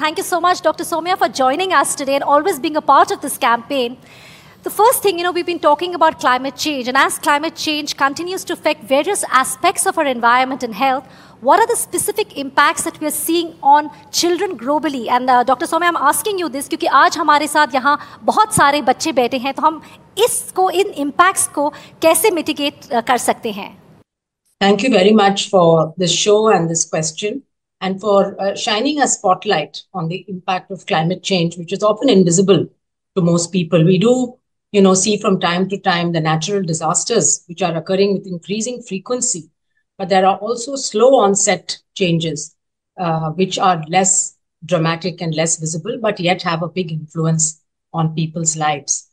Thank you so much, Dr. Somya, for joining us today and always being a part of this campaign. The first thing, we've been talking about climate change, and as climate change continues to affect various aspects of our environment and health, what are the specific impacts that we are seeing on children globally? And Dr. Somya, I'm asking you this क्योंकि आज हमारे साथ यहाँ बहुत सारे बच्चे बैठे हैं, तो हम इन impacts को कैसे mitigate कर सकते हैं? Thank you very much for this show and this question, and for shining a spotlight on the impact of climate change, which is often invisible to most people. We do, see from time to time the natural disasters which are occurring with increasing frequency, but there are also slow onset changes, which are less dramatic and less visible, but yet have a big influence on people's lives.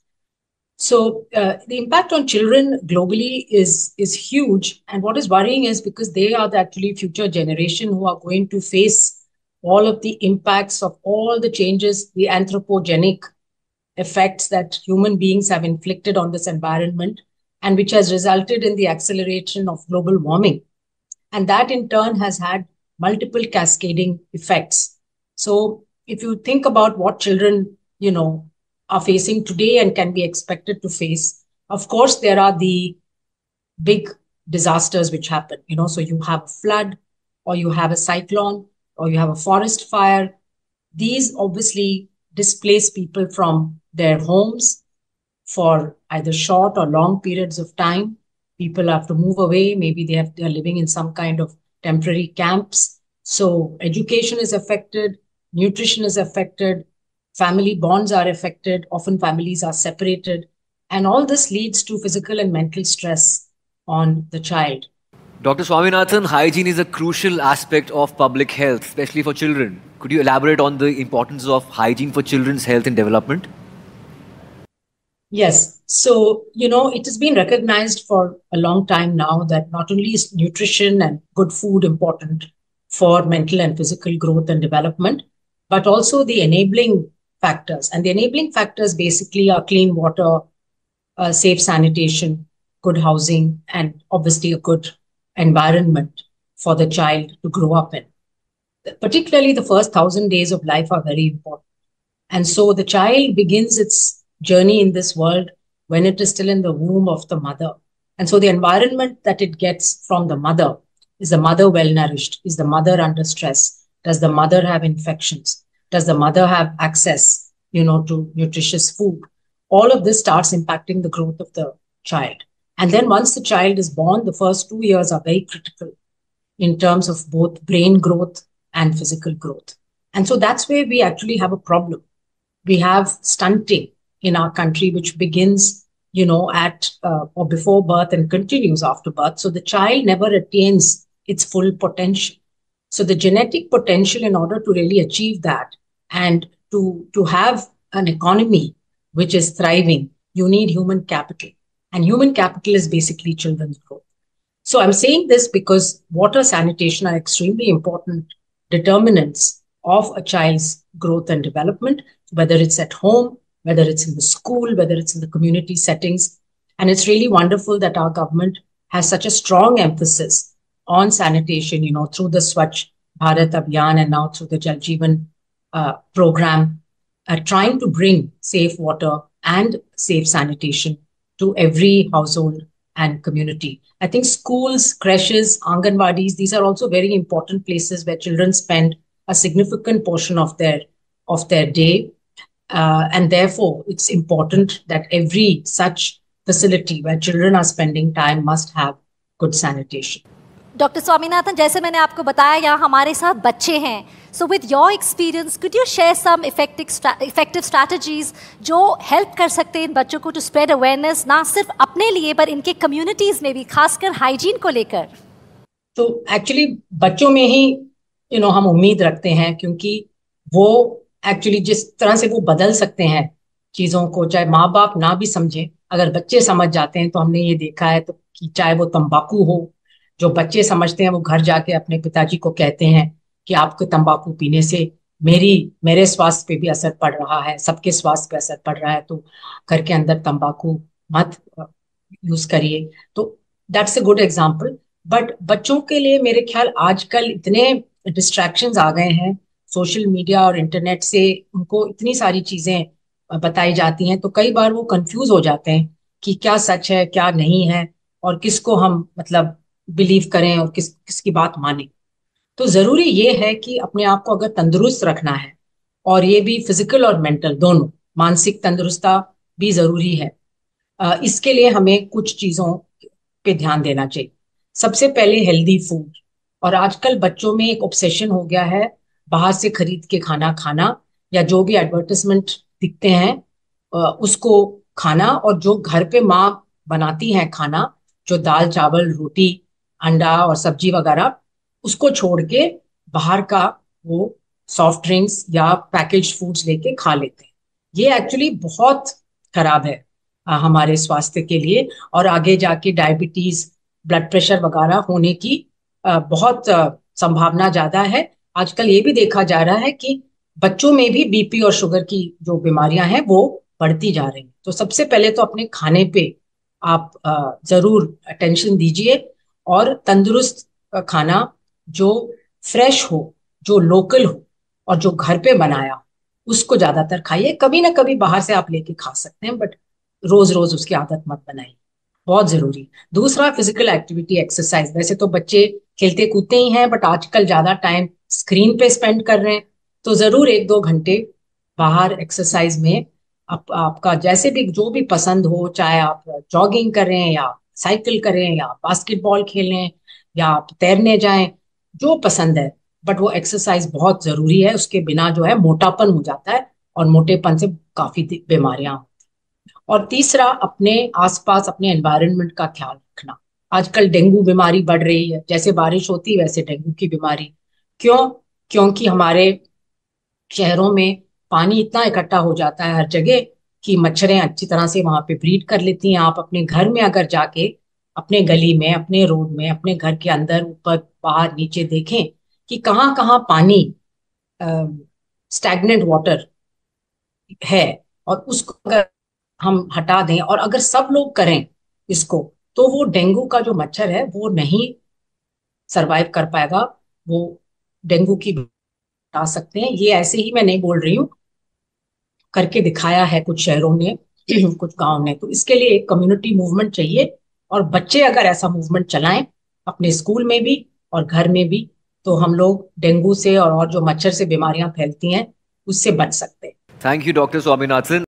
So the impact on children globally is huge. And what is worrying is because they are the actually future generation who are going to face all of the impacts of all the changes, the anthropogenic effects that human beings have inflicted on this environment, and which has resulted in the acceleration of global warming. And that in turn has had multiple cascading effects. So if you think about what children, are facing today and can be expected to face, of course, there are the big disasters which happen, so you have a flood, or you have a cyclone, or you have a forest fire. These obviously displace people from their homes for either short or long periods of time. People have to move away. Maybe they are living in some kind of temporary camps. So education is affected, nutrition is affected, family bonds are affected, often families are separated, and all this leads to physical and mental stress on the child. Dr. Swaminathan, hygiene is a crucial aspect of public health, especially for children. Could you elaborate on the importance of hygiene for children's health and development? Yes. So, it has been recognized for a long time now that not only is nutrition and good food important for mental and physical growth and development, but also the enabling factors. And the enabling factors basically are clean water, safe sanitation, good housing, and obviously a good environment for the child to grow up in. Particularly the first 1,000 days of life are very important. And so the child begins its journey in this world when it is still in the womb of the mother. And so the environment that it gets from the mother, is the mother well-nourished? Is the mother under stress? Does the mother have infections? Does the mother have access, to nutritious food? All of this starts impacting the growth of the child. And then once the child is born, the first 2 years are very critical in terms of both brain growth and physical growth. And so that's where we actually have a problem. We have stunting in our country, which begins, at or before birth and continues after birth. So the child never attains its full potential. So the genetic potential, in order to really achieve that and to have an economy which is thriving, you need human capital. And human capital is basically children's growth. So I'm saying this because water, sanitation are extremely important determinants of a child's growth and development, whether it's at home, whether it's in the school, whether it's in the community settings. And it's really wonderful that our government has such a strong emphasis on sanitation, through the Swachh Bharat Abhiyan and now through the Jal Jeevan program, trying to bring safe water and safe sanitation to every household and community. I think schools, creches, Anganwadis, these are also very important places where children spend a significant portion of their day. And therefore, it's important that every such facility where children are spending time must have good sanitation. Dr. Swaminathan, जैसे मैंने आपको बताया, यहाँ हमारे साथ बच्चे हैं. So with your experience, could you share some effective strategies जो help कर सकते हैं इन बच्चों को to spread awareness, ना सिर्फ अपने लिए पर इनके communities में भी, खासकर hygiene को लेकर? तो actually बच्चों में ही हम उम्मीद रखते हैं, क्योंकि वो एक्चुअली जिस तरह से वो बदल सकते हैं चीजों को, चाहे माँ बाप ना भी समझे, अगर बच्चे समझ जाते हैं, तो हमने ये देखा है तो कि चाहे वो तंबाकू हो, जो बच्चे समझते हैं वो घर जाके अपने पिताजी को कहते हैं कि आपको तंबाकू पीने से मेरे स्वास्थ्य पे भी असर पड़ रहा है, सबके स्वास्थ्य पे असर पड़ रहा है, तो घर के अंदर तंबाकू मत यूज करिए. तो that's a good example. But बच्चों के लिए मेरे ख्याल आजकल इतने डिस्ट्रैक्शंस आ गए हैं सोशल मीडिया और इंटरनेट से उनको इतनी सारी चीजें बताई जाती हैं, तो कई बार वो कंफ्यूज हो जाते हैं कि क्या सच है क्या नहीं है, और किसको हम मतलब बिलीव करें और किसकी बात माने। तो जरूरी ये है कि अपने आप को अगर तंदुरुस्त रखना है, और ये भी फिजिकल और मेंटल दोनों, मानसिक तंदुरुस्ता भी जरूरी है, इसके लिए हमें कुछ चीजों पे ध्यान देना चाहिए। सबसे पहले हेल्दी फूड। और आजकल बच्चों में एक ऑब्सेशन हो गया है बाहर से खरीद के खाना खाना, या जो भी एडवर्टाइजमेंट दिखते हैं उसको खाना, और जो घर पे माँ बनाती हैं खाना, जो दाल चावल रोटी अंडा और सब्जी वगैरह, उसको छोड़ के बाहर का वो सॉफ्ट ड्रिंक्स या पैकेज फूड्स लेके खा लेते हैं। ये एक्चुअली बहुत खराब है हमारे स्वास्थ्य के लिए, और आगे जाके डायबिटीज ब्लड प्रेशर वगैरह होने की बहुत संभावना ज्यादा है। आजकल ये भी देखा जा रहा है कि बच्चों में भी बीपी और शुगर की जो बीमारियां हैं वो बढ़ती जा रही हैं। तो सबसे पहले तो अपने खाने पे आप जरूर अटेंशन दीजिए, और तंदुरुस्त खाना जो फ्रेश हो, जो लोकल हो, और जो घर पे बनाया हो, उसको ज्यादातर खाइए। कभी ना कभी बाहर से आप लेके खा सकते हैं, बट रोज रोज उसकी आदत मत बनाइए, बहुत जरूरी। दूसरा, फिजिकल एक्टिविटी, एक्सरसाइज। वैसे तो बच्चे खेलते कूदते ही हैं, बट आजकल ज्यादा टाइम स्क्रीन पे स्पेंड कर रहे हैं, तो जरूर 1-2 घंटे बाहर एक्सरसाइज में आपका जैसे भी जो भी पसंद हो, चाहे आप जॉगिंग करें या साइकिल करें या बास्केटबॉल खेलें या आप तैरने जाएं, जो पसंद है, बट वो एक्सरसाइज बहुत जरूरी है। उसके बिना जो है मोटापन हो जाता है, और मोटेपन से काफी बीमारियां। और तीसरा, अपने आसपास अपने एनवायरनमेंट का ख्याल रखना। आजकल डेंगू बीमारी बढ़ रही है, जैसे बारिश होती है वैसे डेंगू की बीमारी। क्यों? क्योंकि हमारे शहरों में पानी इतना इकट्ठा हो जाता है हर जगह कि मच्छरें अच्छी तरह से वहां पे ब्रीड कर लेती हैं। आप अपने घर में अगर जाके अपने गली में, अपने रोड में, अपने घर के अंदर, ऊपर बाहर नीचे देखें कि कहाँ कहाँ पानी, स्टैग्नेंट वाटर है, और उसको अगर हम हटा दें, और अगर सब लोग करें इसको, तो वो डेंगू का जो मच्छर है वो नहीं सरवाइव कर पाएगा। वो डेंगू की हटा सकते हैं। ये ऐसे ही मैं नहीं बोल रही हूँ, करके दिखाया है कुछ शहरों ने कुछ गांव ने। तो इसके लिए एक कम्युनिटी मूवमेंट चाहिए, और बच्चे अगर ऐसा मूवमेंट चलाएं अपने स्कूल में भी और घर में भी, तो हम लोग डेंगू से और जो मच्छर से बीमारियां फैलती हैं उससे बच सकते हैं। Thank you, Dr. Swaminathan.